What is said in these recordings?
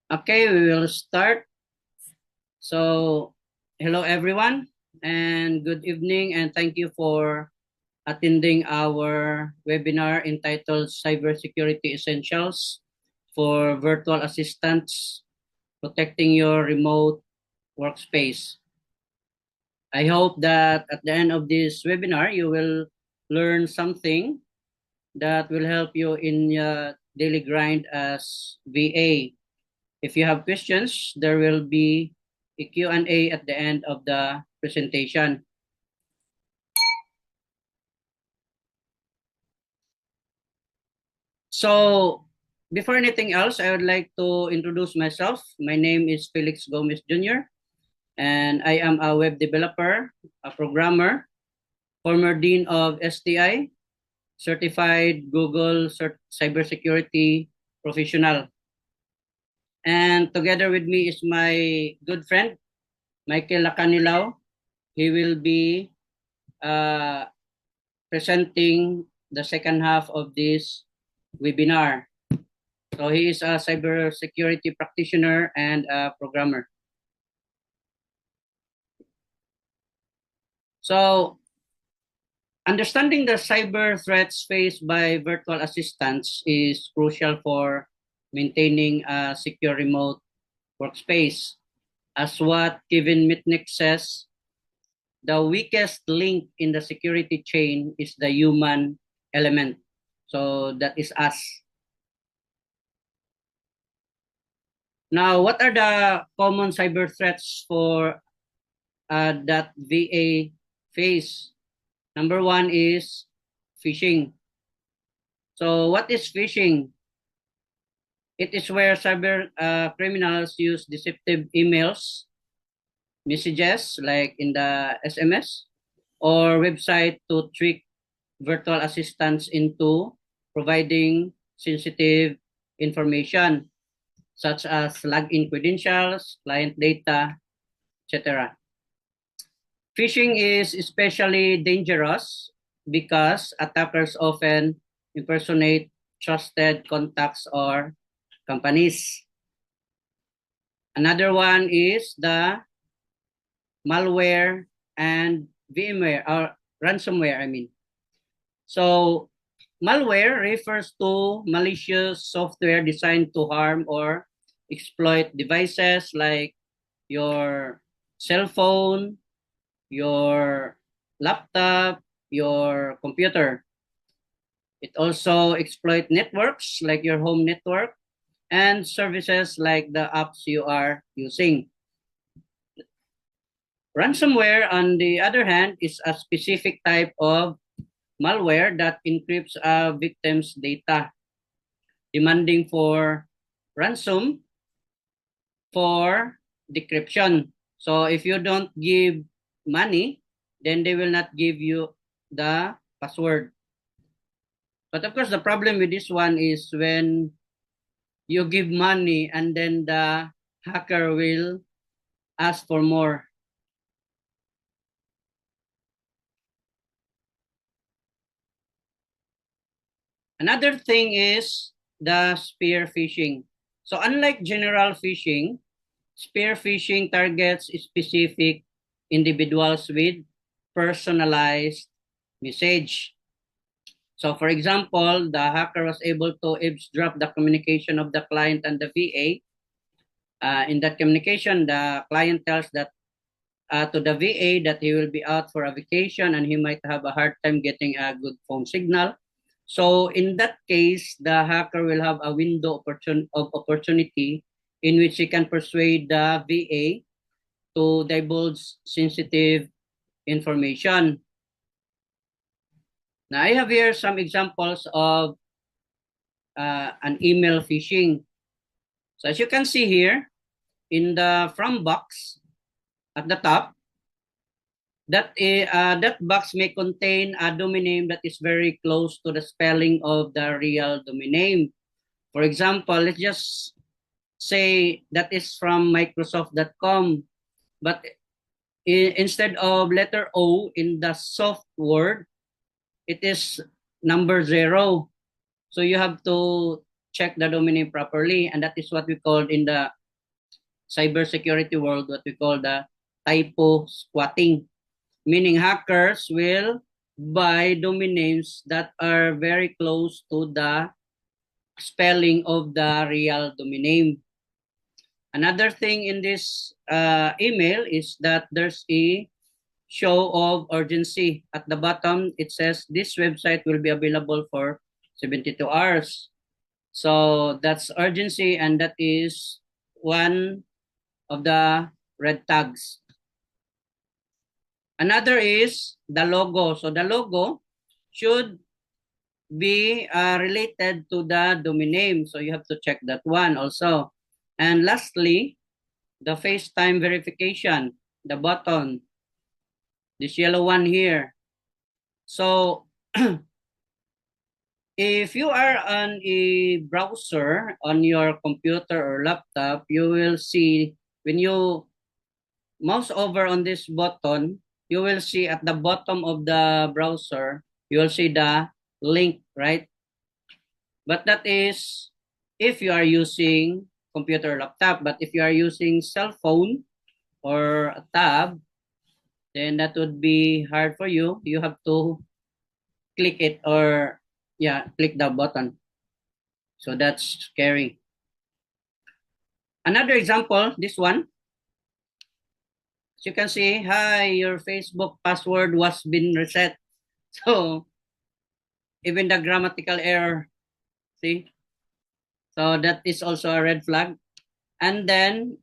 Okay, we will start. So, hello everyone, and good evening, and thank you for attending our webinar entitled Cybersecurity Essentials for Virtual Assistants Protecting Your Remote Workspace. I hope that at the end of this webinar, you will learn something that will help you in your daily grind as VA. If you have questions, there will be a Q&A at the end of the presentation. So, before anything else, I would like to introduce myself. My name is Felix Gomez Jr., and I am a web developer, a programmer, former dean of STI, certified Google cybersecurity professional. And together with me is my good friend, Michael Lacanilao. He will be uh, presenting the second half of this webinar. So he is a cybersecurity practitioner and a programmer. So understanding the cyber threats faced by virtual assistants is crucial for maintaining a secure remote workspace. As what Kevin Mitnick says, the weakest link in the security chain is the human element. So that is us. Now, what are the common cyber threats for that VA face? Number one is phishing. So, what is phishing? It is where cyber criminals use deceptive emails, messages like in the SMS, or website to trick virtual assistants into providing sensitive information such as login credentials, client data, etc. Phishing is especially dangerous because attackers often impersonate trusted contacts or companies. Another one is the malware and VMware or ransomware, I mean. So malware refers to malicious software designed to harm or exploit devices like your cell phone, your laptop, your computer. It also exploit networks like your home network and services like the apps you are using. Ransomware, on the other hand, is a specific type of malware that encrypts a victim's data, demanding for ransom for decryption. So if you don't give money, then they will not give you the password. But of course, the problem with this one is when you give money and then the hacker will ask for more. Another thing is the spear phishing. So unlike general phishing, spear phishing targets specific individuals with personalized message. So for example, the hacker was able to eavesdrop the communication of the client and the VA. In that communication, the client tells that to the VA that he will be out for a vacation and he might have a hard time getting a good phone signal. So in that case, the hacker will have a window of opportunity in which he can persuade the VA to divulge sensitive information. Now I have here some examples of an email phishing. So as you can see here, in the from box at the top, that box may contain a domain name that is very close to the spelling of the real domain name. For example, let's just say that is from Microsoft.com, but instead of letter O in the soft word, it is number 0. So you have to check the domain name properly, and that is what we call in the cybersecurity world, what we call the typo squatting, meaning hackers will buy domain names that are very close to the spelling of the real domain name. Another thing in this email is that there's a show of urgency. At the bottom, it says this website will be available for 72 hours. So that's urgency, and that is one of the red tags. Another is the logo. So the logo should be related to the domain name. So you have to check that one also. And lastly, the FaceTime verification, the button, this yellow one here. So if you are on a browser on your computer or laptop, you will see when you mouse over on this button, you will see at the bottom of the browser, you will see the link, right? But that is if you are using computer or laptop. But if you are using cell phone or a tab, then that would be hard for you. You have to click it or click the button. So that's scary. Another example, this one. As you can see, hi, your Facebook password was been reset. So even the grammatical error, see? So that is also a red flag. And then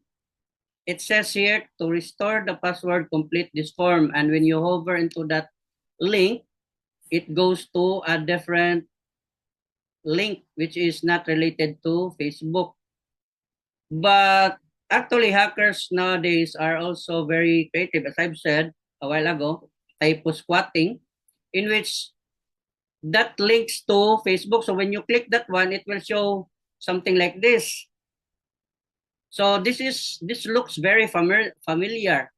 it says here to restore the password, complete this form. And when you hover into that link, it goes to a different link, which is not related to Facebook. But actually, hackers nowadays are also very creative. As I've said a while ago, typo squatting, in which that links to Facebook. So when you click that one, it will show something like this. So this looks very familiar,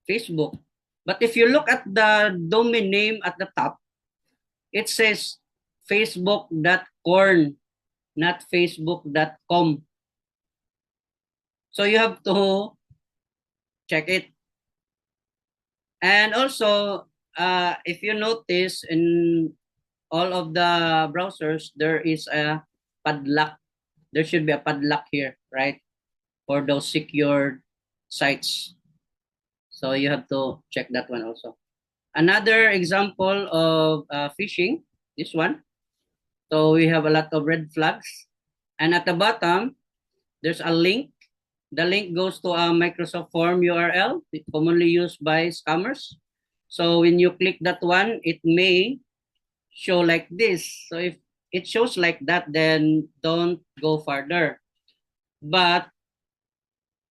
Facebook. But if you look at the domain name at the top, it says facebook.corn, not facebook.com. So you have to check it. And also, if you notice in all of the browsers, there is a padlock. There should be a padlock here, right? For those secured sites. So you have to check that one also. Another example of phishing, this one. So we have a lot of red flags. And at the bottom, there's a link. The link goes to a Microsoft Form URL, commonly used by scammers. So when you click that one, it may show like this. So if it shows like that, then don't go further. But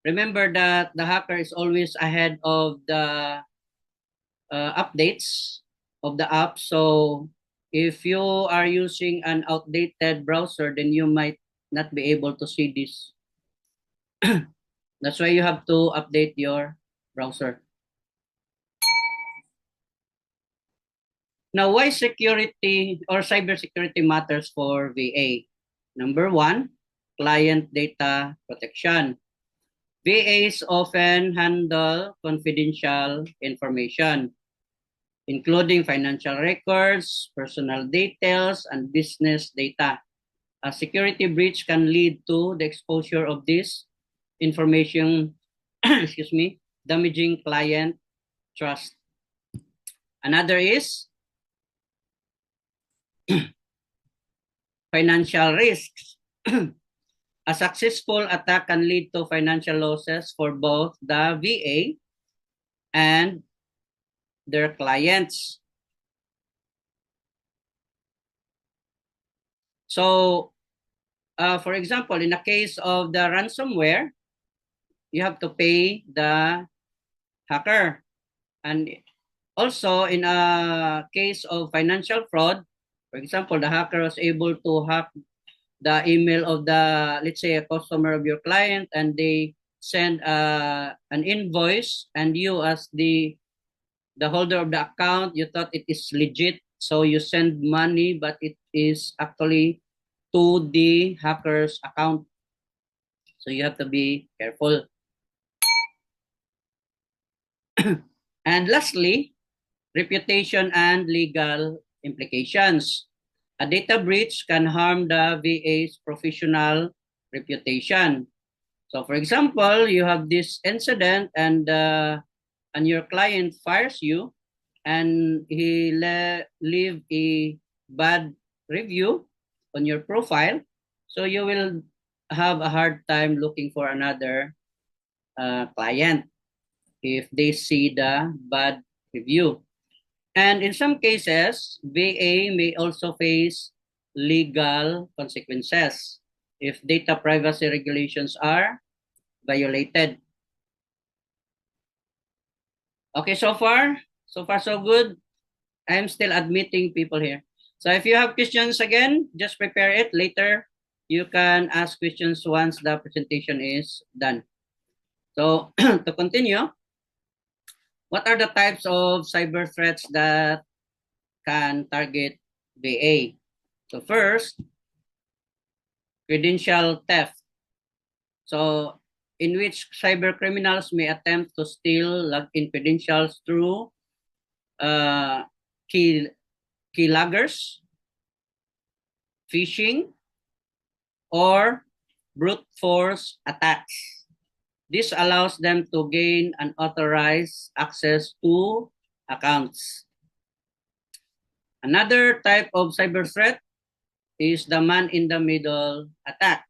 remember that the hacker is always ahead of the updates of the app. So if you are using an outdated browser, then you might not be able to see this. That's why you have to update your browser. Now, why security or cybersecurity matters for VA? Number one, client data protection. VAs often handle confidential information, including financial records, personal details, and business data. A security breach can lead to the exposure of this information, damaging client trust. Another is financial risks. A successful attack can lead to financial losses for both the VA and their clients. So, for example, in the case of the ransomware, you have to pay the hacker. And also, in a case of financial fraud, for example, the hacker was able to hack the email of the, let's say, a customer of your client, and they send an invoice, and you as the holder of the account, you thought it is legit, so you send money, but it is actually to the hacker's account. So you have to be careful. And lastly, reputation and legal implications. A data breach can harm the VA's professional reputation. So for example, you have this incident and your client fires you and he leave a bad review on your profile. So you will have a hard time looking for another client if they see the bad review. And in some cases, VA may also face legal consequences if data privacy regulations are violated. Okay, so far so good. I'm still admitting people here. So if you have questions again, just prepare it later. You can ask questions once the presentation is done. So to continue, what are the types of cyber threats that can target VA? So first, credential theft. So in which cyber criminals may attempt to steal login credentials through uh, key keyloggers, phishing, or brute force attacks. This allows them to gain unauthorized access to accounts. Another type of cyber threat is the man-in-the-middle attack.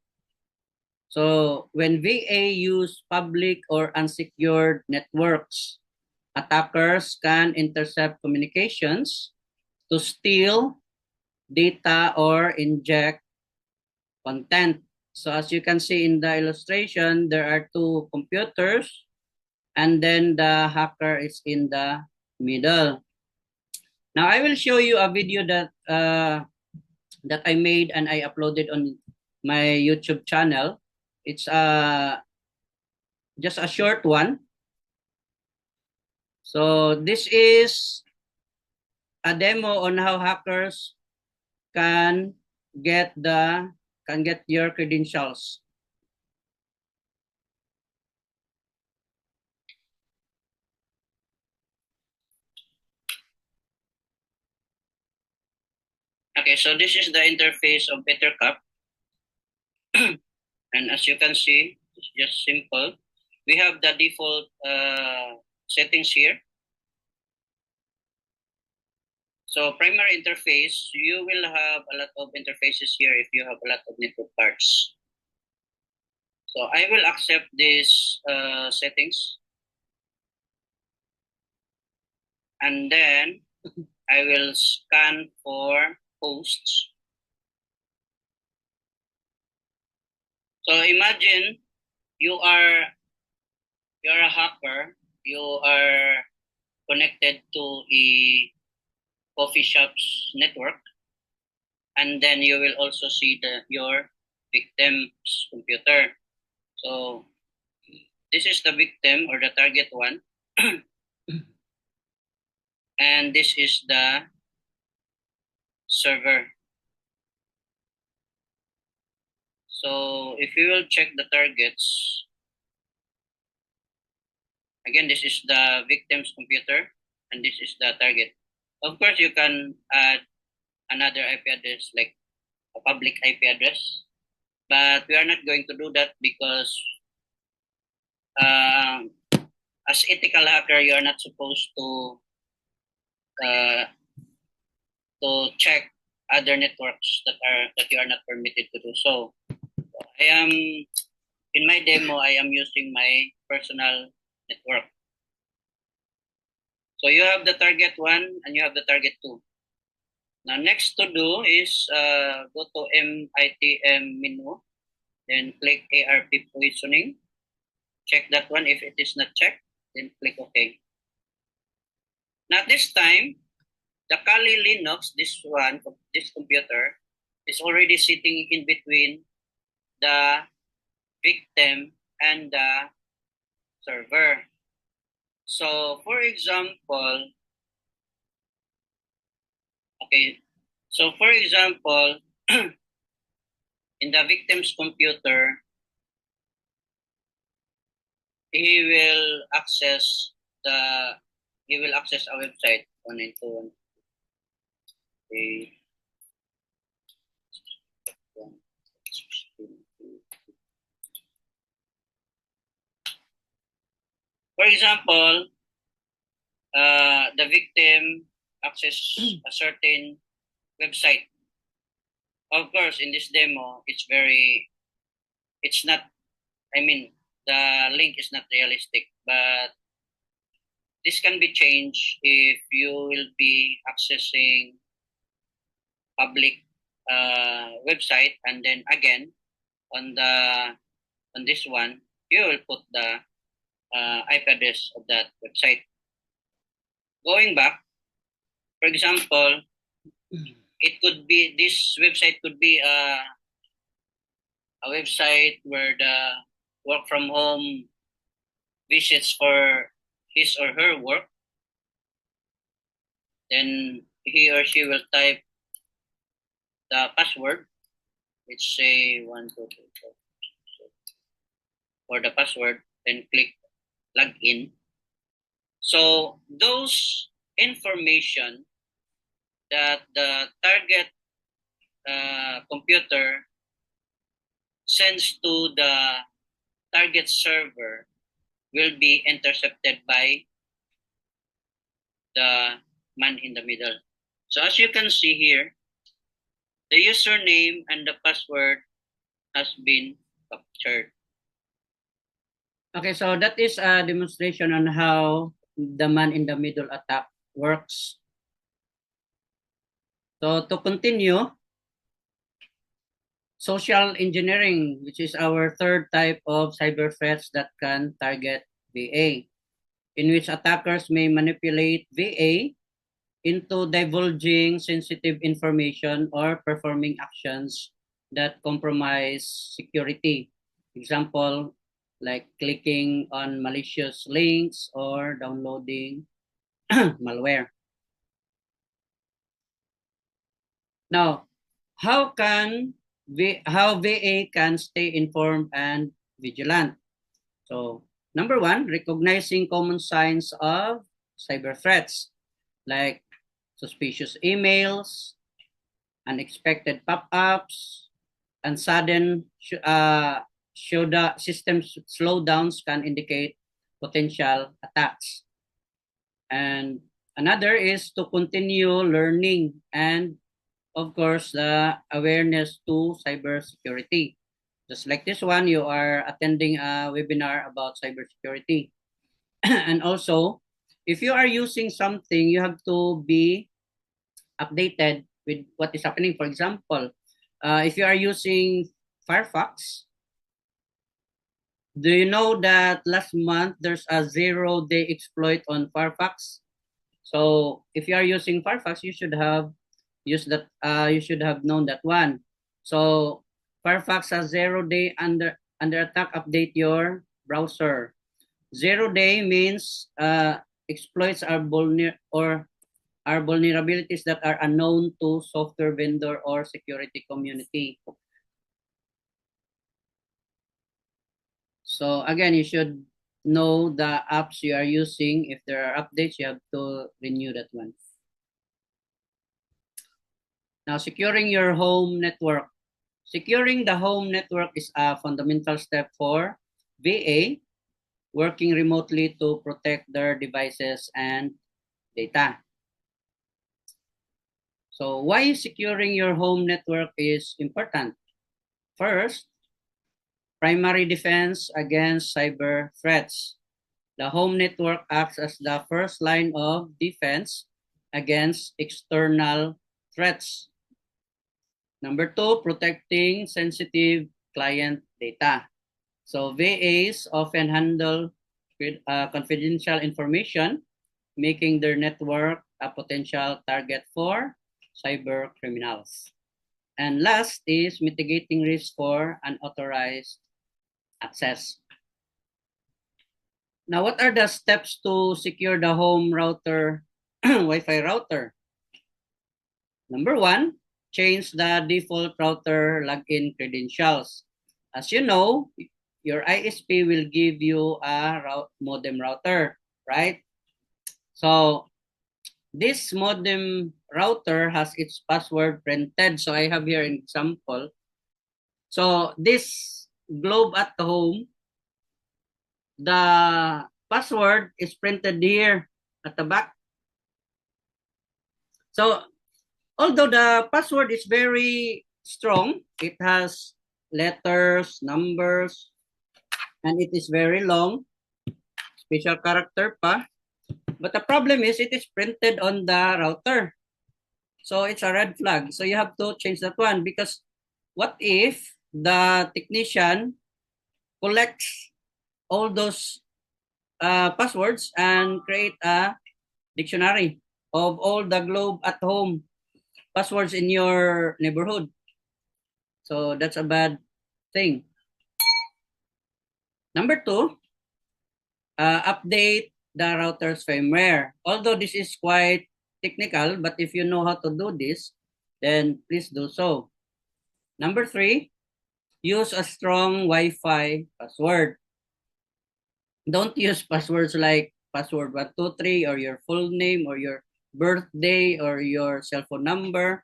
So when VA use public or unsecured networks, attackers can intercept communications to steal data or inject content. So as you can see in the illustration, there are two computers and then the hacker is in the middle. Now I will show you a video that I made and I uploaded on my YouTube channel. It's just a short one. So this is a demo on how hackers can get your credentials. Okay, so this is the interface of BetterCup. And as you can see, it's just simple. We have the default settings here. So primary interface, you will have a lot of interfaces here if you have a lot of network cards. So I will accept these settings. And then I will scan for hosts. So imagine you're a hacker, you are connected to a coffee shop's network, and then you will also see your victim's computer. So this is the victim or the target one. And this is the server. So if you will check the targets, again, this is the victim's computer and this is the target. Of course, you can add another IP address like a public IP address, but we are not going to do that because as ethical hacker, you are not supposed to check other networks that you are not permitted to do so. I am in my demo. I am using my personal network. So you have the target 1 and you have the target 2. Now next to do is go to MITM menu, then click ARP positioning. Check that one. If it is not checked, then click OK. Now this time, the Kali Linux, this computer, is already sitting in between the victim and the server. So for example, in the victim's computer, he will access a website on into a for example, the victim access a certain website. Of course, in this demo, it's not, I mean, the link is not realistic, but this can be changed if you will be accessing public website, and then again on this one you will put the IP address of that website. Going back, for example, this website could be a website where the work from home visits for his or her work. Then he or she will type the password. Let's say 1, 2, 3, 4 for the password, then click login. So those information that the target computer sends to the target server will be intercepted by the man in the middle. So as you can see here, the username and the password has been captured. Okay, so that is a demonstration on how the man in the middle attack works. So to continue, social engineering, which is our third type of cyber threats that can target VA, in which attackers may manipulate VA into divulging sensitive information or performing actions that compromise security. Example, like clicking on malicious links or downloading malware. Now, how VA can stay informed and vigilant? So, number one, recognizing common signs of cyber threats like suspicious emails, unexpected pop-ups, and sudden system slowdowns can indicate potential attacks. And another is to continue learning and, of course, the awareness to cybersecurity. Just like this one, you are attending a webinar about cybersecurity. And also, if you are using something, you have to be updated with what is happening. For example, if you are using Firefox, do you know that last month there's a 0-day exploit on Firefox? So if you are using Firefox, you should have used that. You should have known that one. So Firefox has 0-day under attack. Update your browser. 0-day means exploits are vulnerabilities that are unknown to software vendor or security community. So again, you should know the apps you are using. If there are updates, you have to renew that one. Now, securing your home network. Securing the home network is a fundamental step for VA working remotely to protect their devices and data. So why securing your home network is important? First, primary defense against cyber threats. The home network acts as the first line of defense against external threats. Number two, protecting sensitive client data. So VAs often handle confidential information, making their network a potential target for cyber criminals. And last is mitigating risk for unauthorized access. Now, what are the steps to secure the home router, Wi-Fi router? Number one, change the default router login credentials. As you know, your ISP will give you a modem router, right? So this modem router has its password printed. So I have here an example. So this Globe at Home, the password is printed here at the back. So although the password is very strong, it has letters, numbers, and it is very long, special character pa. But the problem is it is printed on the router. So it's a red flag. So you have to change that one because what if the technician collects all those passwords and create a dictionary of all the Globe at Home passwords in your neighborhood. So that's a bad thing. Number two, update the router's firmware. Although this is quite technical, but if you know how to do this, then please do so. Number three, use a strong Wi-Fi password. Don't use passwords like password 123 or your full name or your birthday or your cell phone number.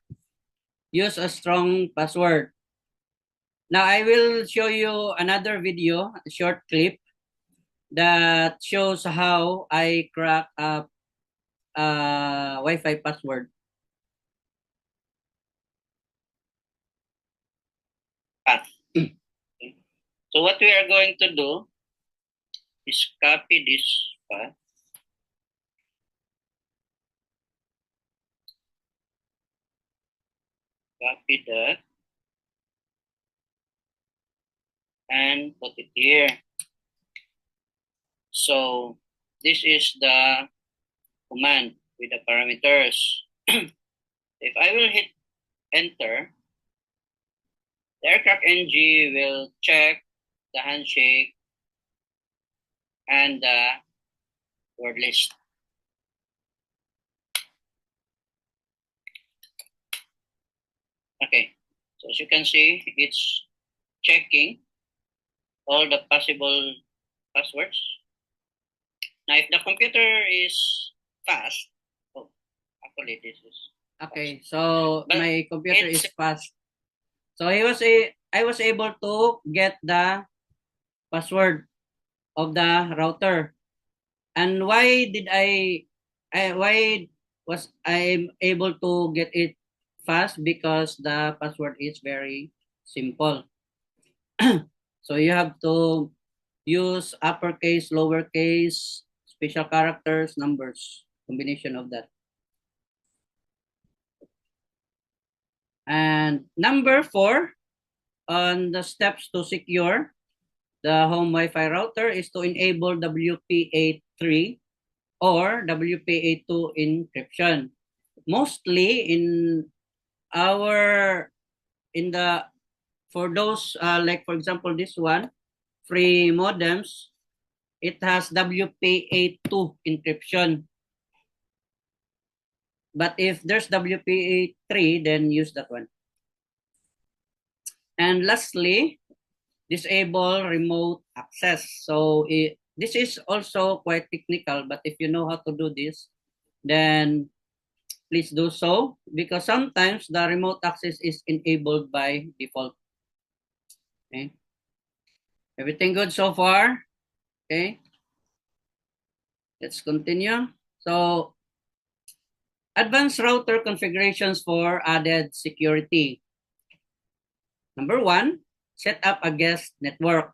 Use a strong password. Now I will show you another video, a short clip that shows how I crack a Wi-Fi password. So what we are going to do is copy this path. Copy that and put it here. So this is the command with the parameters. If I will hit enter, the aircraft NG will check the handshake and the word list. Okay, so as you can see, it's checking all the possible passwords. Now, if the computer is fast, actually this is okay. So but my computer is fast. So I was able to get the password of the router. And why was I able to get it fast? Because the password is very simple. So you have to use uppercase, lowercase, special characters, numbers, combination of that. And number 4 on the steps to secure the home Wi-Fi router is to enable WPA3 or WPA2 encryption. Mostly for those like for example this one, free modems, it has WPA2 encryption. But if there's WPA3, then use that one. And lastly, disable remote access. So this is also quite technical, but if you know how to do this, then please do so because sometimes the remote access is enabled by default. Okay. Everything good so far? Okay. Let's continue. So advanced router configurations for added security. Number 1, set up a guest network.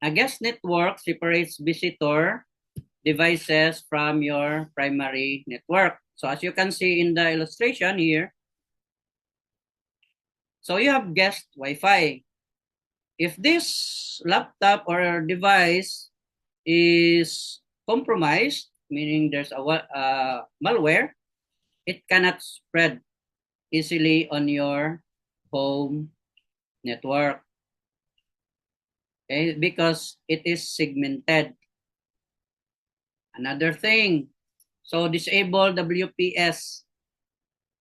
A guest network separates visitor devices from your primary network. So as you can see in the illustration here, so you have guest Wi-Fi. If this laptop or device is compromised, meaning there's a malware, it cannot spread easily on your home network. Okay, because it is segmented. Another thing, so disable WPS.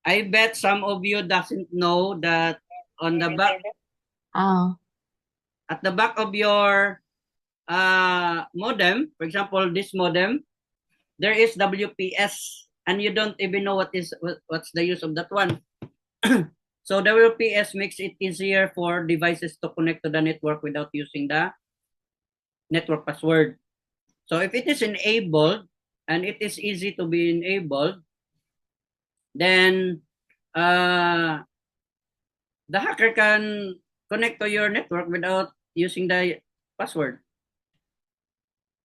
I bet some of you doesn't know that on the back, at the back of your modem, for example, this modem, there is WPS, and you don't even know what's the use of that one. So WPS makes it easier for devices to connect to the network without using the network password. So if it is enabled and it is easy to be enabled, then the hacker can connect to your network without using the password.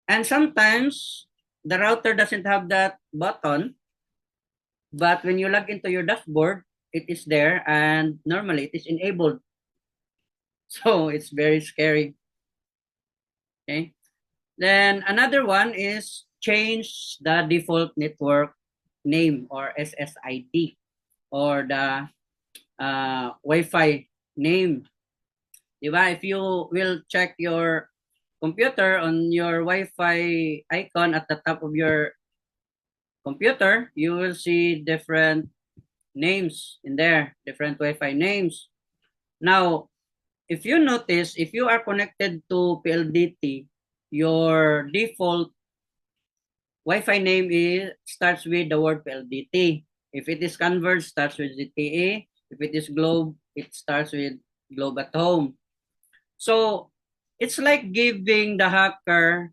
And sometimes the router doesn't have that button, but when you log into your dashboard, it is there and normally it is enabled. So it's very scary. Okay. Then another one is change the default network name or SSID or the Wi-Fi name. Diba? If you will check your computer on your Wi-Fi icon at the top of your computer, you will see different names in there, different Wi-Fi names. Now, if you notice, if you are connected to PLDT, your default Wi-Fi name starts with the word PLDT. If it is Converge, starts with ZTE. If it is Globe, it starts with Globe at Home. So it's like giving the hacker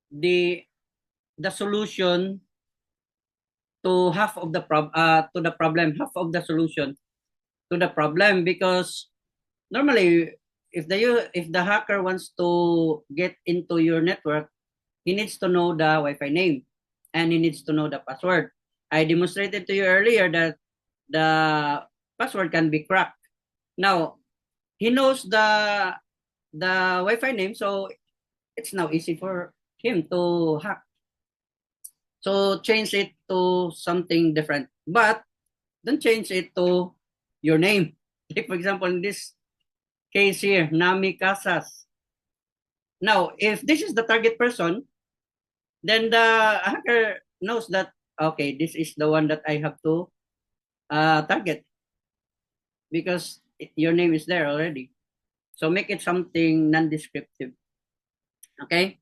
the solution to half of the problem, half of the solution to the problem, because normally if the hacker wants to get into your network, he needs to know the Wi-Fi name and he needs to know the password. I demonstrated to you earlier that the password can be cracked. Now he knows the Wi-Fi name, so it's now easy for him to hack. So change it to something different, but don't change it to your name. Like for example, in this case here, Nami Casas. Now, if this is the target person, then the hacker knows that, okay, this is the one that I have to target because your name is there already. So make it something non-descriptive. Okay.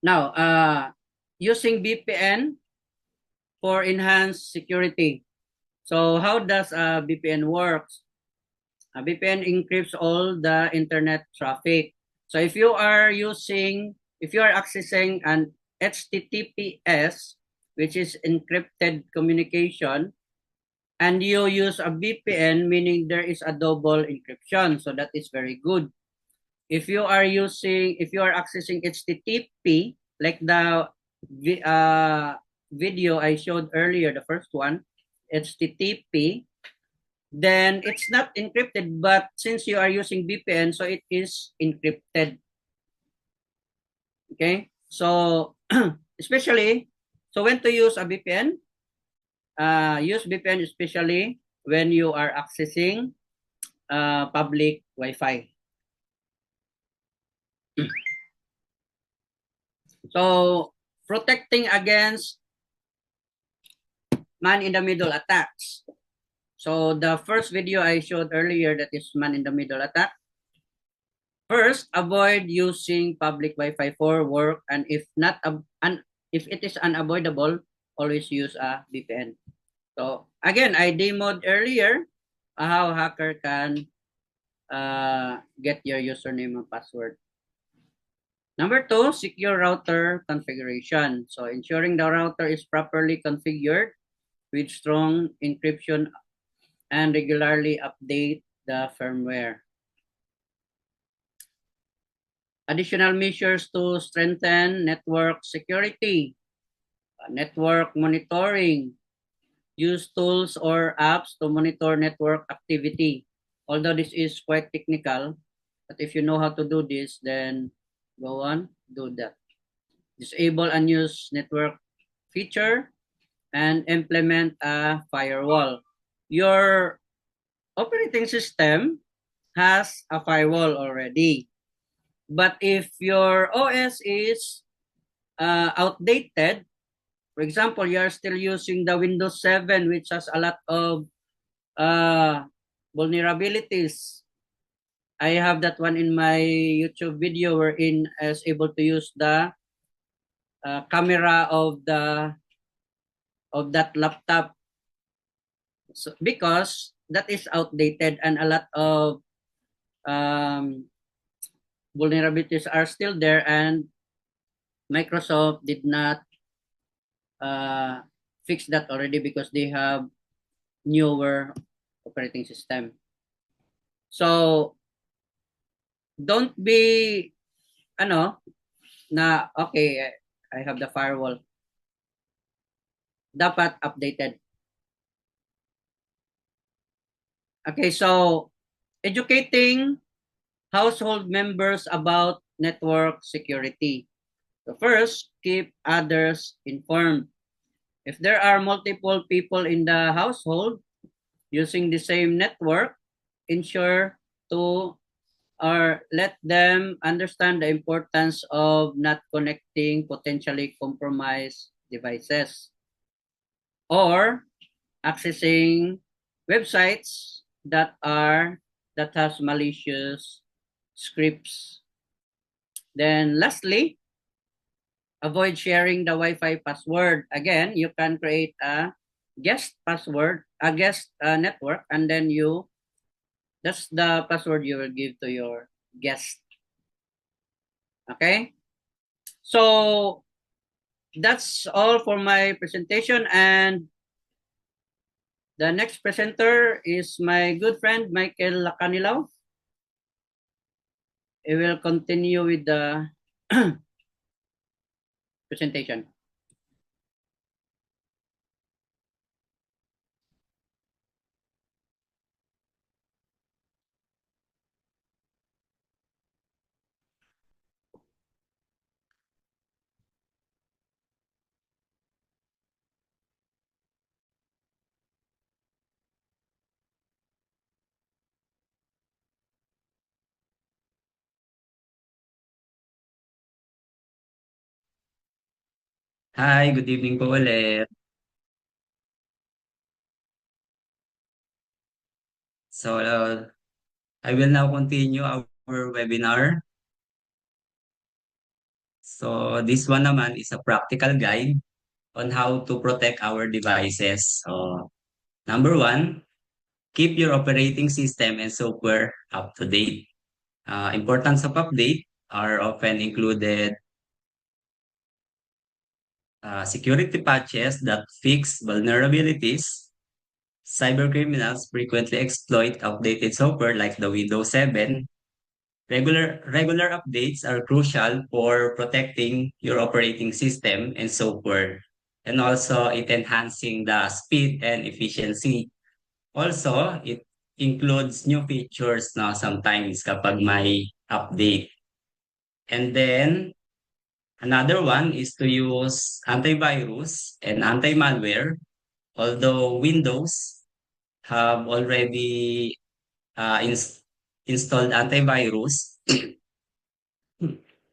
Now, using VPN for enhanced security. So how does a VPN works? A VPN encrypts all the internet traffic. So if you are accessing an HTTPS, which is encrypted communication, and you use a VPN, meaning there is a double encryption. So that is very good. If you are accessing HTTP, like the video I showed earlier, the first one, HTTP, then it's not encrypted, but since you are using VPN, so it is encrypted. Okay, so especially, so when to use a VPN? Use VPN especially when you are accessing public Wi-Fi. So protecting against man-in-the-middle attacks. So the first video I showed earlier, that is man-in-the-middle attack. First, avoid using public Wi-Fi for work, and if it is unavoidable, always use a VPN. So again, I demoed earlier how hacker can get your username and password. Number 2, secure router configuration. So ensuring the router is properly configured with strong encryption and regularly update the firmware. Additional measures to strengthen network security, network monitoring, use tools or apps to monitor network activity. Although this is quite technical, but if you know how to do this, then go on, do that. Disable unused network feature and implement a firewall. Your operating system has a firewall already. But if your OS is outdated, For example, you are still using the Windows 7, which has a lot of vulnerabilities. I have that one in my YouTube video wherein I was able to use the camera of that laptop. So, because that is outdated and a lot of um, vulnerabilities are still there, and Microsoft did not uh, fix that already because they have newer operating system. So don't be ano na okay, I have the firewall. Dapat updated. Okay, so educating household members about network security. So first, keep others informed. If there are multiple people in the household using the same network, ensure to or let them understand the importance of not connecting potentially compromised devices or accessing websites that has malicious scripts. Then lastly, avoid sharing the Wi-Fi password. Again, you can create a guest password, a guest network, and then that's the password you will give to your guest. Okay? So that's all for my presentation, and the next presenter is my good friend Michael Lacanilaw. He will continue with the presentation. Hi, good evening po ulit. So, I will now continue our webinar. So, this one naman is a practical guide on how to protect our devices. So, number one, keep your operating system and software up to date. Importance of update are often included security patches that fix vulnerabilities. Cybercriminals frequently exploit outdated software like the Windows 7. Regular updates are crucial for protecting your operating system and software, and also it enhancing the speed and efficiency. Also, it includes new features na sometimes kapag may update. And then another one is to use antivirus and anti-malware. Although Windows have already installed antivirus,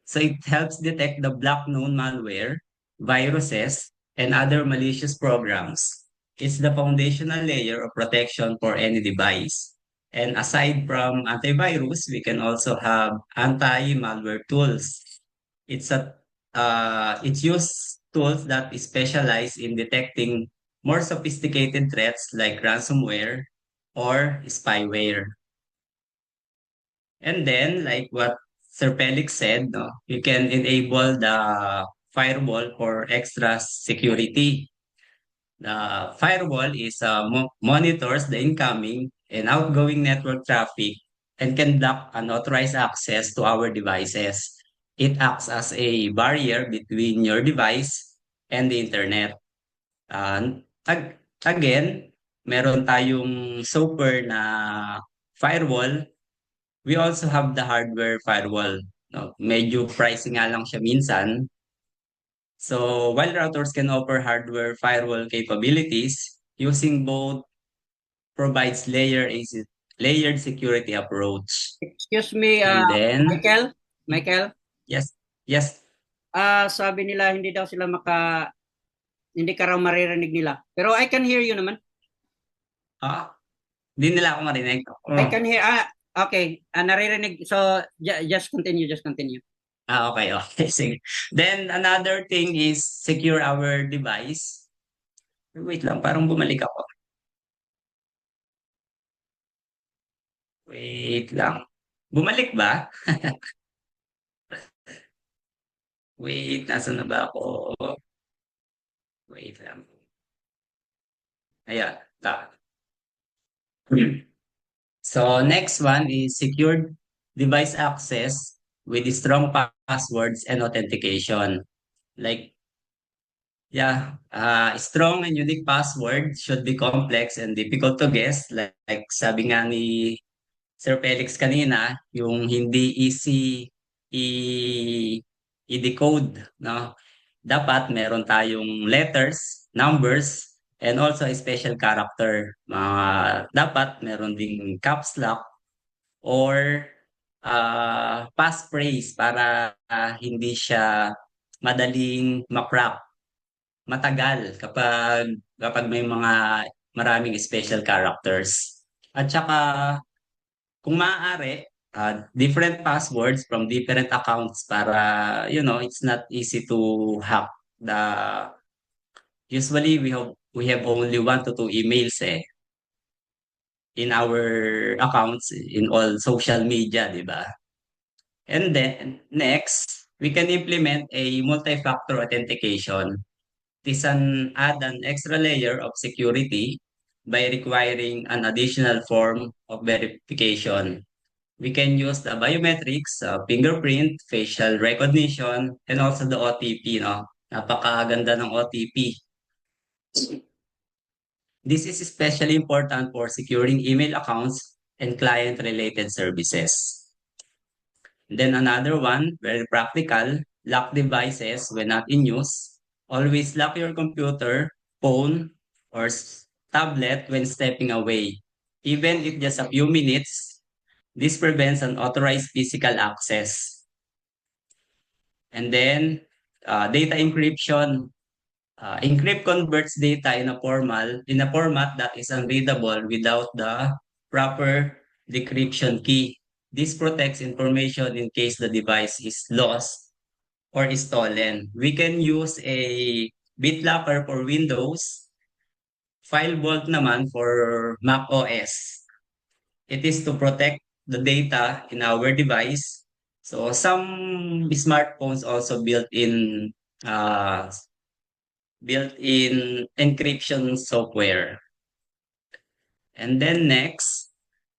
so it helps detect the black known malware, viruses, and other malicious programs. It's the foundational layer of protection for any device. And aside from antivirus, we can also have anti-malware tools. It's a it's use tools that specialize in detecting more sophisticated threats like ransomware or spyware. And then, like what Sir Felix said, no, you can enable the firewall for extra security. The firewall is monitors the incoming and outgoing network traffic and can block unauthorized access to our devices. It acts as a barrier between your device and the internet. Again, meron tayong software na firewall. We also have the hardware firewall. No? Medyo pricey nga lang siya minsan. So while routers can offer hardware firewall capabilities, using both provides layered security approach. Excuse me, And then, Michael. Michael, yes, yes, sabi nila hindi daw sila Hindi ka raw maririnig nila. Pero I can hear you naman. Hindi nila ako marinig. I can hear, okay. Naririnig. So, just continue, just continue. Okay, okay. Sige. Then another thing is secure our device. Wait lang, parang bumalik ako. Wait lang. Bumalik ba? Wait, nasa na ba ako? Wait lang. Ayan. So next one is secured device access with strong passwords and authentication. Like, yeah, strong and unique password should be complex and difficult to guess. Like sabi nga ni Sir Felix kanina, yung hindi easy i- i-decode, no? Dapat meron tayong letters, numbers, and also a special character. Dapat meron ding caps lock or passphrase para hindi siya madaling makrap, matagal kapag may mga maraming special characters. At saka kung maaari, different passwords from different accounts para, it's not easy to hack. Usually, we have only 1 to 2 emails in our accounts in all social media, di ba? And then, next, we can implement a multi-factor authentication. This add an extra layer of security by requiring an additional form of verification. We can use the biometrics, fingerprint, facial recognition, and also the OTP, no? Napakaganda ng OTP. This is especially important for securing email accounts and client-related services. Then another one, very practical, lock devices when not in use. Always lock your computer, phone, or tablet when stepping away. Even if just a few minutes, this prevents unauthorized physical access. And then data encryption. Encrypt converts data in a format that is unreadable without the proper decryption key. This protects information in case the device is lost or is stolen. We can use a BitLocker for Windows, FileVault naman for Mac OS. It is to protect the data in our device. So some smartphones also uh, built-in encryption software. And then next,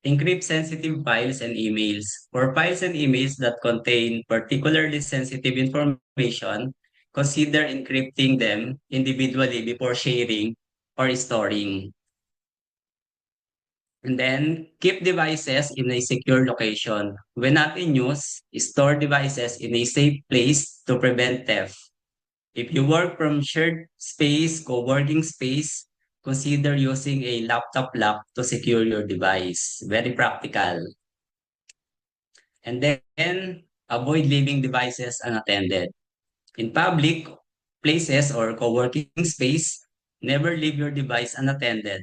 encrypt sensitive files and emails. For files and emails that contain particularly sensitive information, consider encrypting them individually before sharing or storing. And then keep devices in a secure location. When not in use, store devices in a safe place to prevent theft. If you work from shared space, co-working space, consider using a laptop lock to secure your device. Very practical. And then avoid leaving devices unattended. In public places or co-working space, never leave your device unattended.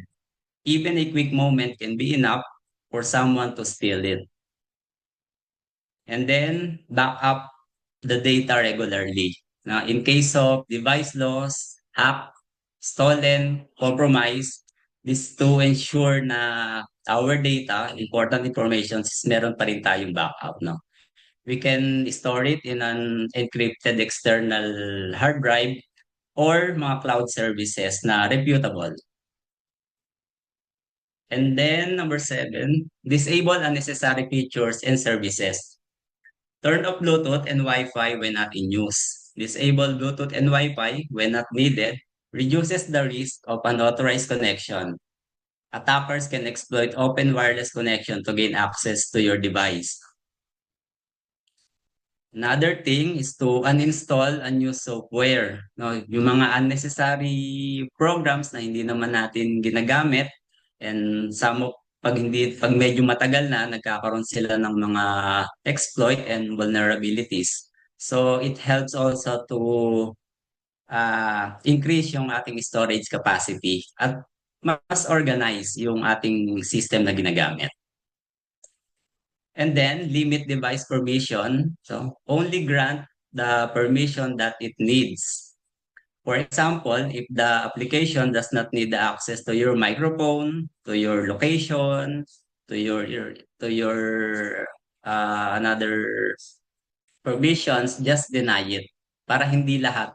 Even a quick moment can be enough for someone to steal it. And then back up the data regularly. Now, in case of device loss, hack, stolen, compromise, this to ensure na our data, important information, meron pa rin tayong backup, no? We can store it in an encrypted external hard drive or mga cloud services na reputable. And then number 7, disable unnecessary features and services. Turn off Bluetooth and Wi-Fi when not in use. Disable Bluetooth and Wi-Fi when not needed reduces the risk of unauthorized connection. Attackers can exploit open wireless connection to gain access to your device. Another thing is to uninstall unused software. No, yung mga unnecessary programs na hindi naman natin ginagamit and pag medyo matagal na, nagkakaroon sila ng mga exploit and vulnerabilities. So it helps also to increase yung ating storage capacity at mas organize yung ating system na ginagamit. And then limit device permission. So only grant the permission that it needs. For example, if the application does not need the access to your microphone, to your location, to your another permissions, just deny it. Para hindi lahat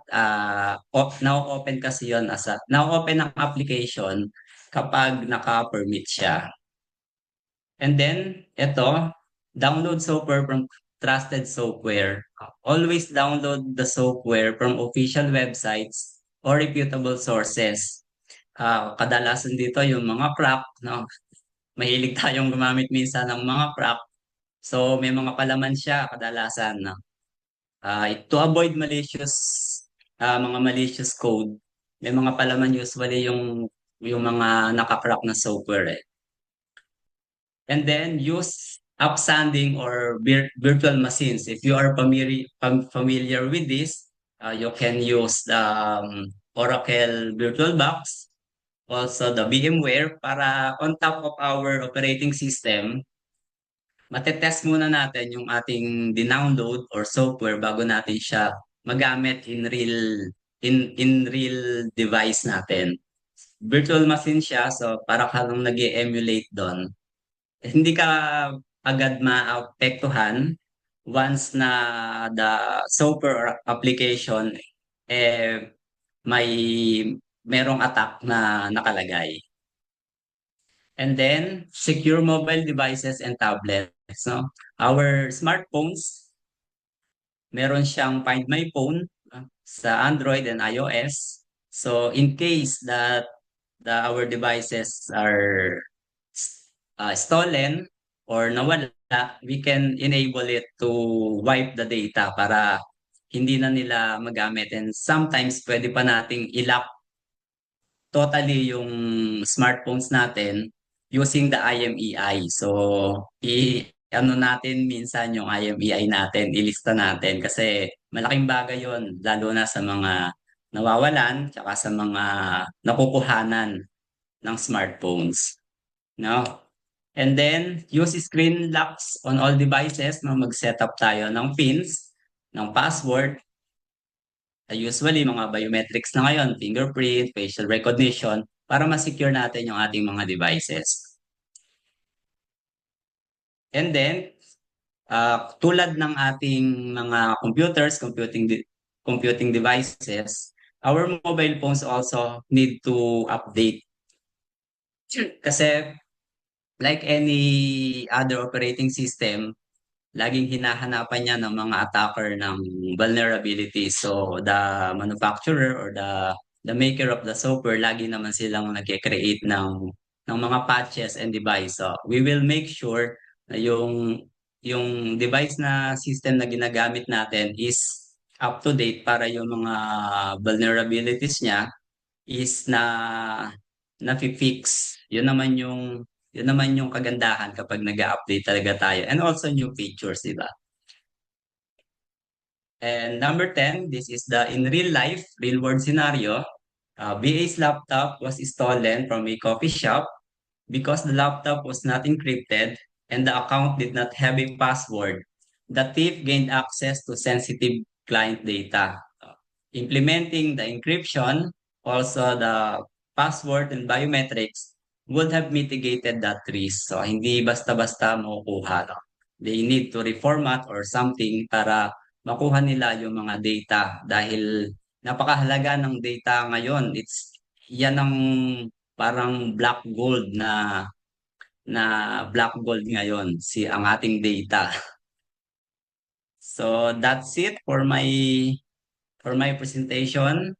now open kasi yon as a now open ang application kapag naka-permit siya. And then ito, download software from trusted software. Always download the software from official websites or reputable sources. Kadalasan dito yung mga crack, no? Mahilig tayong gumamit minsan ng mga crack. So may mga palaman siya kadalasan, no? To avoid mga malicious code, may mga palaman usually yung mga nakakrack na software eh. And then use upstanding or virtual machines. If you are familiar with this, you can use the Oracle VirtualBox, also the VMware para on top of our operating system, matetest muna natin yung ating dinownload or software bago natin siya magamit in real device natin. Virtual machine siya, so para ka lang nag-emulate doon. Hindi ka agad maapektuhan once na the software or application may merong attack na nakalagay. And then secure mobile devices and tablets. No? Our smartphones, meron siyang Find My Phone sa Android and iOS. So in case that our devices are stolen or nawala, we can enable it to wipe the data para hindi na nila magamit. And sometimes pwede pa nating i-lock totally yung smartphones natin using the IMEI. So, ano natin minsan yung IMEI natin, ilista natin kasi malaking bagay yon lalo na sa mga nawawalan tsaka sa mga nakukuhanan ng smartphones. No? And then, use screen locks on all devices. No? Mag-set up tayo ng pins, ng password. Usually, mga biometrics na ngayon, fingerprint, facial recognition, para ma-secure natin yung ating mga devices. And then, tulad ng ating mga computers, computing devices, our mobile phones also need to update. Kasi like any other operating system, laging hinahanapan niya ng mga attacker ng vulnerability. So the manufacturer or the maker of the software, lagi naman silang nag-create ng mga patches and device. So we will make sure na yung device na system na ginagamit natin is up to date para yung mga vulnerabilities niya is na-fix. Yun naman yung kagandahan kapag nag-update talaga tayo. And also new features, di ba? And number 10, this is the in real life, real world scenario. BA's laptop was stolen from a coffee shop because the laptop was not encrypted and the account did not have a password. The thief gained access to sensitive client data. Implementing the encryption, also the password and biometrics would have mitigated that risk. So, hindi basta-basta makukuha. No? They need to reformat or something para makuha nila yung mga data dahil napakahalaga ng data ngayon. Yan ang parang black gold na black gold ngayon ang ating data. So that's it for my presentation.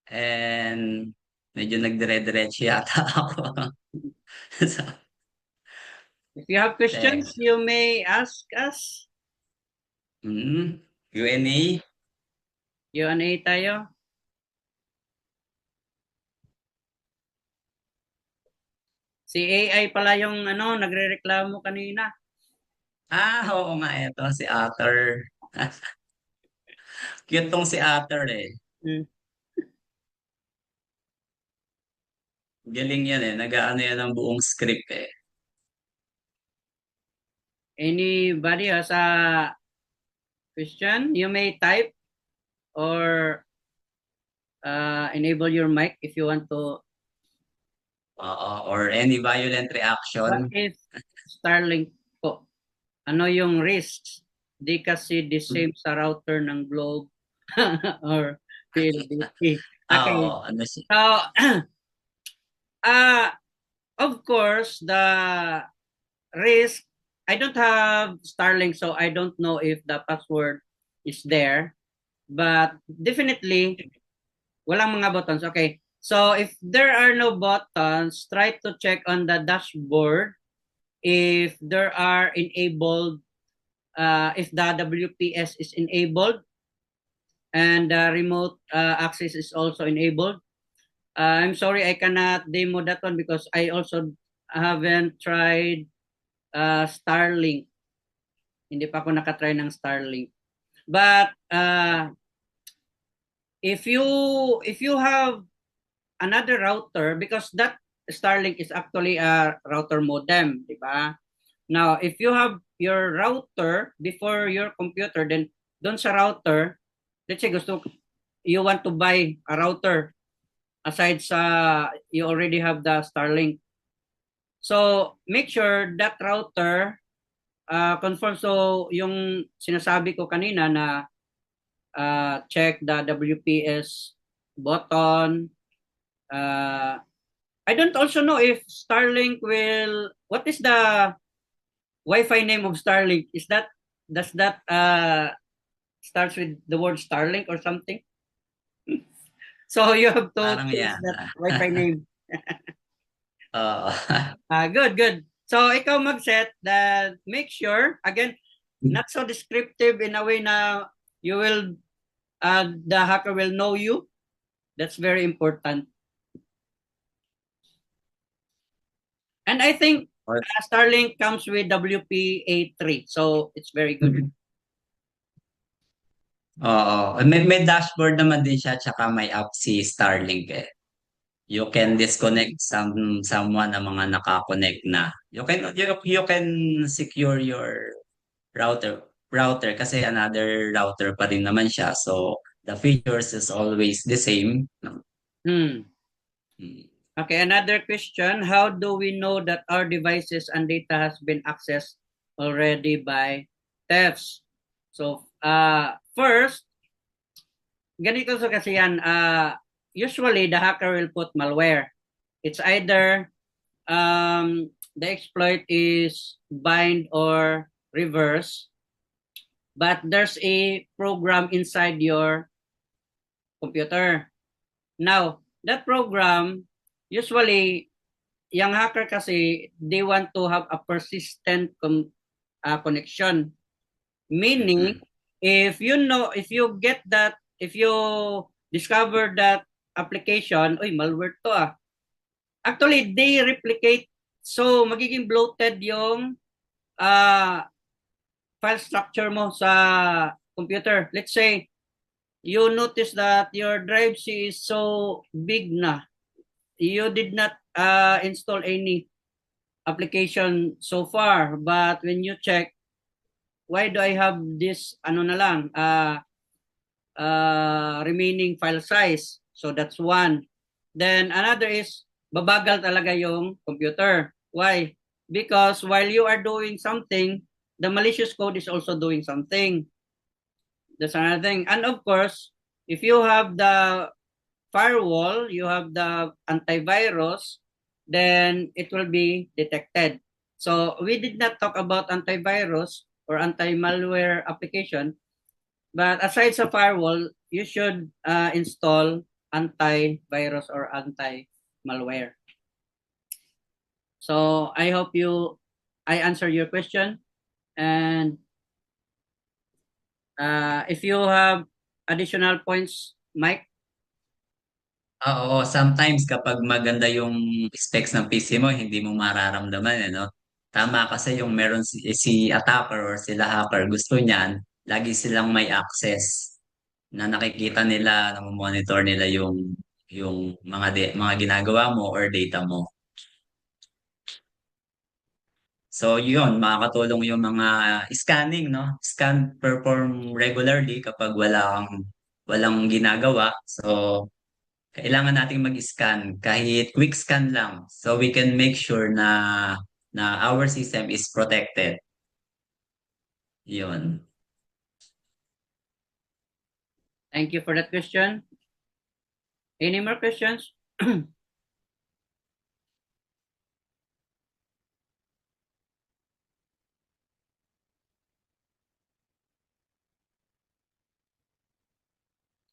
And medyo nagdire-diretso yata ako. So, If you have questions, thanks. you may ask us. Q&A. Q&A tayo. Si AI pala yung nagrereklamo kanina. Oo nga, ito si Arthur. Cute tong si Ater eh. Hmm. Galing yan eh. Nag-aano yan ang buong script eh. Anybody has a question? You may type or enable your mic if you want to. Oo. Or any violent What reaction. if Starlink po? Ano yung risks? Di kasi the same sa router ng Globe or PLDT. Okay. Oo. Ano siya? So, uh, of course, the risk, I don't have Starlink, so I don't know if the password is there. But definitely, walang mga buttons. Okay. So, if there are no buttons, try to check on the dashboard if there are enabled, if the WPS is enabled and the remote access is also enabled. I'm sorry, I cannot demo that one because I also haven't tried Starlink. Hindi pa ako nakatry ng Starlink. But if you have another router, because that Starlink is actually a router modem, di ba? Now, if you have your router before your computer, then doon sa router, let's say you want to buy a router aside sa you already have the Starlink. So, make sure that router confirm. So, yung sinasabi ko kanina na check the WPS button. I don't also know if Starlink will, what is the Wi-Fi name of Starlink? Does that starts with the word Starlink or something? So you have to Parang choose yan. that Wi-Fi name. Oo. Good, good. So ikaw mag-set that, make sure, again, not so descriptive in a way na you will, the hacker will know you. That's very important. And I think Or- Starlink comes with WPA3, so it's very good. Oo. May dashboard naman din siya tsaka may app si Starlink eh. You can disconnect someone ng mga nakakonect na. You can secure your router kasi another router pa rin naman siya. So the features is always the same. No? Hmm. Mm. Okay, another question. How do we know that our devices and data has been accessed already by thefts? So, first, ganito sa kasi yan, usually the hacker will put malware. It's either the exploit is bind or reverse, but there's a program inside your computer. Now, that program, usually, yung hacker kasi, they want to have a persistent connection. Meaning, if you get that, if you discover that application, oy, malware to ah. Actually, they replicate. So, magiging bloated yung uh, file structure mo sa computer. Let's say, you notice that your drive C is so big na. You did not install any application so far, but when you check, why do I have this ano na lang remaining file size? So that's one. Then another is babagal talaga yung computer. Why? Because while you are doing something, the malicious code is also doing something. That's another thing. And of course, if you have the firewall, you have the antivirus, then it will be detected. So we did not talk about antivirus or anti-malware application, but aside sa firewall, you should install antivirus or anti-malware. So I hope I answer your question. And if you have additional points, Mike. Oo, sometimes kapag maganda yung specs ng PC mo, hindi mo mararamdaman, no? Tama kasi yung si attacker or sila hacker, gusto niyan, lagi silang may access. na nakikita nila, na monitor nila yung mga ginagawa mo or data mo. So yun, makakatulong yung mga scanning, no? Scan perform regularly kapag walang ginagawa. So kailangan nating mag-scan kahit quick scan lang so we can make sure na our system is protected. Yun. Thank you for that question. Any more questions?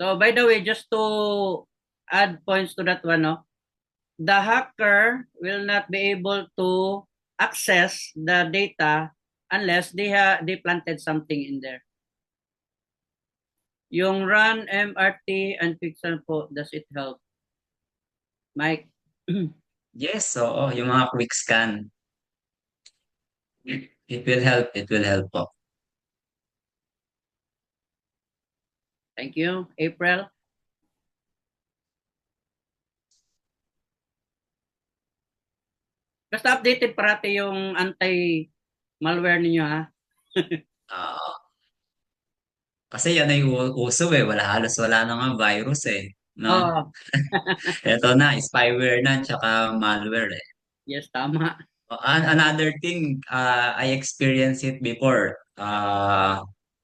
So by the way, just to add points to that one, no, the hacker will not be able to access the data unless they planted something in there. Yung run, MRT, and pixel po, does it help? Mike? Yes, oo, yung mga quick scan. It will help. It will help po. Thank you. April? Basta updated parati yung anti-malware ninyo, ha? Ah, kasi yan ay uso eh. Halos wala na nga virus eh. No? Oh, Ito na, spyware na, tsaka malware eh. yes, tama. Another thing, I experienced it before.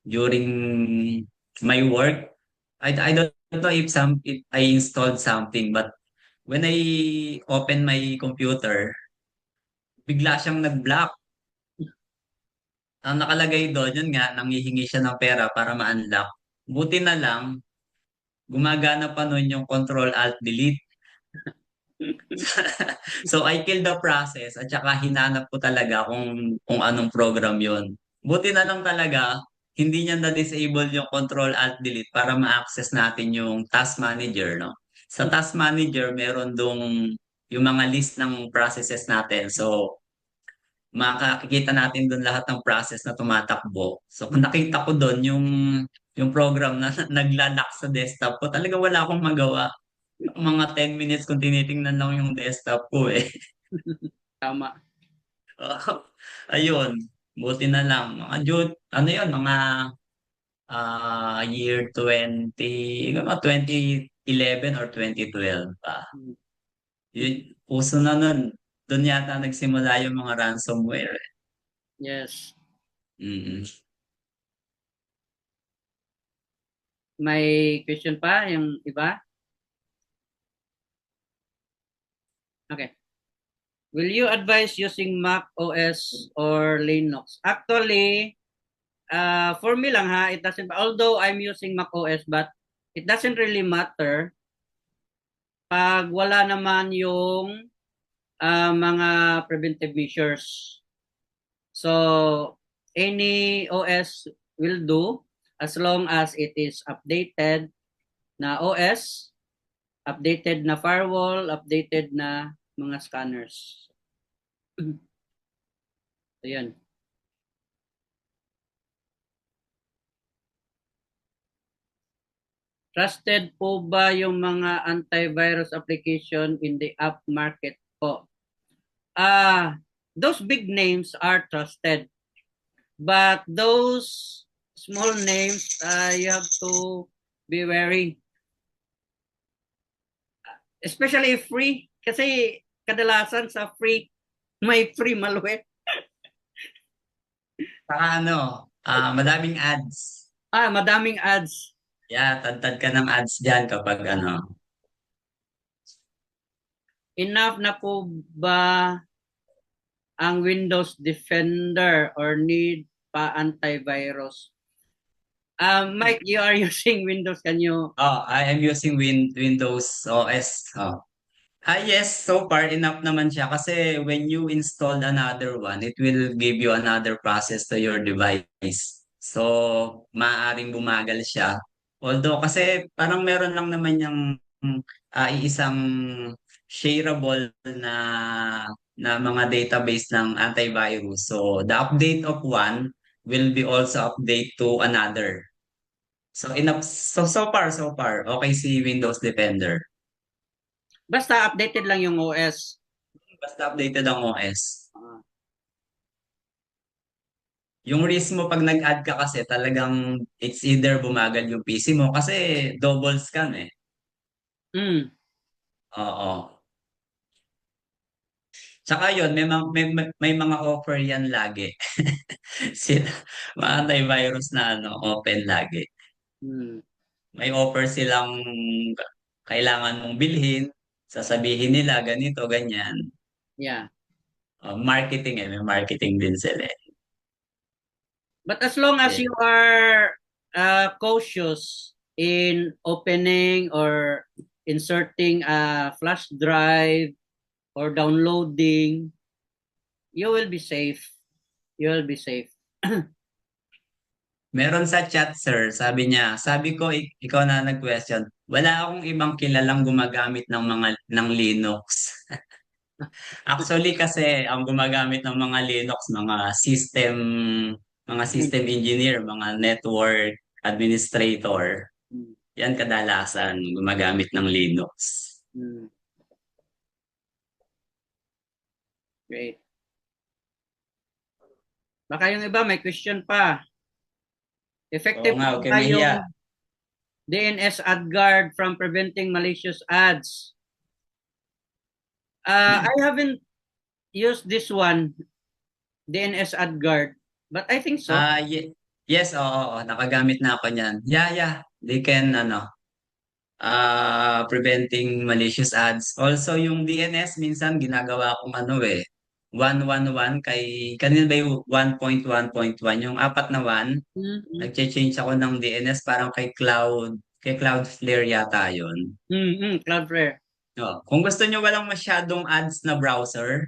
During my work, I don't know if I installed something, but when I open my computer, bigla siyang nag-block. Ang nakalagay doon, yun nga, nanghihingi siya ng pera para ma-unlock. Buti na lang, gumagana pa nun yung Control-Alt-Delete. So I killed the process at saka hinanap ko talaga kung anong program yon. Buti na lang talaga, hindi niya na-disable yung Control-Alt-Delete para ma-access natin yung Task Manager, no? Sa Task Manager, meron yung mga list ng processes natin. So, makakikita natin doon lahat ng process na tumatakbo. So kung nakita ko doon yung program na naglalak sa desktop ko, talaga wala akong magawa. Mga 10 minutes kung tinitingnan lang yung desktop ko eh. Tama. Ayun, buti na lang. Ano yun, mga year 2011 or 2012 pa. Yun, uso na nun. Doon yata nagsimula yung mga ransomware. Yes. Mm. May question pa yung iba? Okay. Will you advise using Mac OS or Linux? Actually, for me lang ha, it doesn't, although I'm using Mac OS, but it doesn't really matter pag wala naman yung mga preventive measures. So, any OS will do as long as it is updated na OS, updated na firewall, updated na mga scanners. So, yan. Trusted po ba yung mga antivirus application in the app market po? Those big names are trusted. But those small names, you have to be wary. Especially free. Kasi kadalasan sa free, may free malware. Saka ano, madaming ads. Madaming ads. Yeah, tad ka ng ads dyan kapag ano. Enough na po ba ang Windows Defender or need pa antivirus? Mike, you are using Windows. Can you? I am using Windows OS. Yes, so far enough naman siya kasi when you install another one, it will give you another process to your device. So, maaaring bumagal siya. Although kasi parang meron lang naman yung iisang shareable na mga database ng antivirus. So, the update of one will be also update to another. So so far, okay si Windows Defender. Basta updated lang yung OS. Basta updated ang OS. Ah, Yung risk mo pag nag-add ka kasi talagang it's either bumagal yung PC mo kasi double scam eh. mm, Oo. Tsaka yun, may mga offer yan lagi. Sila, mga antivirus na ano, open lagi. mm, May offer silang kailangan mong bilhin, sasabihin nila ganito, ganyan. yeah. Marketing eh, may marketing din sila eh. But as long as you Eh, are cautious in opening or inserting a flash drive or downloading, you will be safe. You will be safe. Meron sa chat, sir, sabi niya, sabi ko, ikaw na nag-question, wala akong ibang kilalang gumagamit ng Linux. Actually kasi ang gumagamit ng mga Linux, mga system engineer, mga network administrator, Mm, yan kadalasan gumagamit ng Linux. mm, great. Baka yung iba may question pa. Oo Effective nga, po okay, ba mahiya. yung DNS ad guard from preventing malicious ads? I haven't used this one, DNS ad guard, but I think so. Yes, oo, nakagamit na ako niyan. Yeah, they can, preventing malicious ads. Also, yung DNS, minsan ginagawa kong 111 kanina ba yung 1.1.1, yung apat na 1, Mm-mm. nag-change ako ng DNS parang kay Cloudflare yata yun. Mm-mm. Cloudflare. No. Kung gusto nyo walang masyadong ads na browser,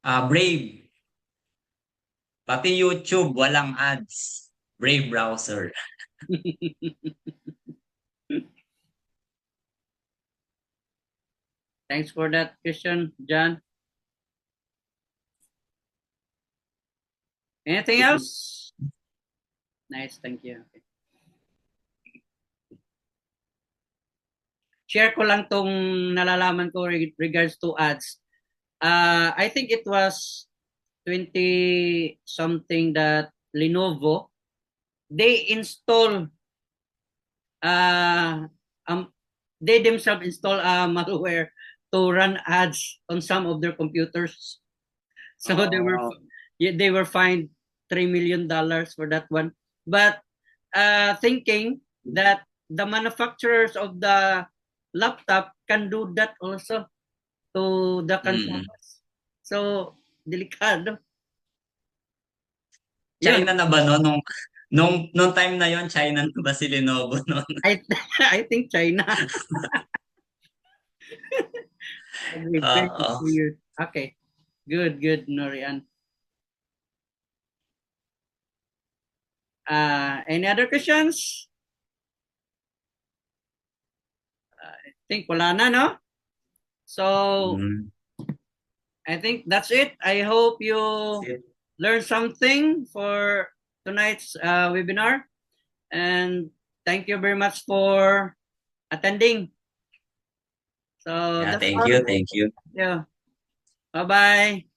Brave. Pati YouTube, walang ads. Brave browser. Thanks for that question, John. Anything else? Nice, thank you. Okay. Share ko lang tong nalalaman ko regards to ads. I think it was 20 something that Lenovo, they install uh um they themselves install a malware to run ads on some of their computers. So Oh, they were fined $3 million for that one. But thinking that the manufacturers of the laptop can do that also to the mm. consumers. So delikado. Yun. China na ba no? Nung time na yon China na ba si Lenovo no? I I think China. Very Oo. weird. Okay. Good, Norian. Any other questions? I think wala na, no? So, Mm. I think that's it. I hope you That's it. learned something for tonight's webinar. And thank you very much for attending. So, Yeah, that's thank all. you, thank you. Yeah. Bye-bye.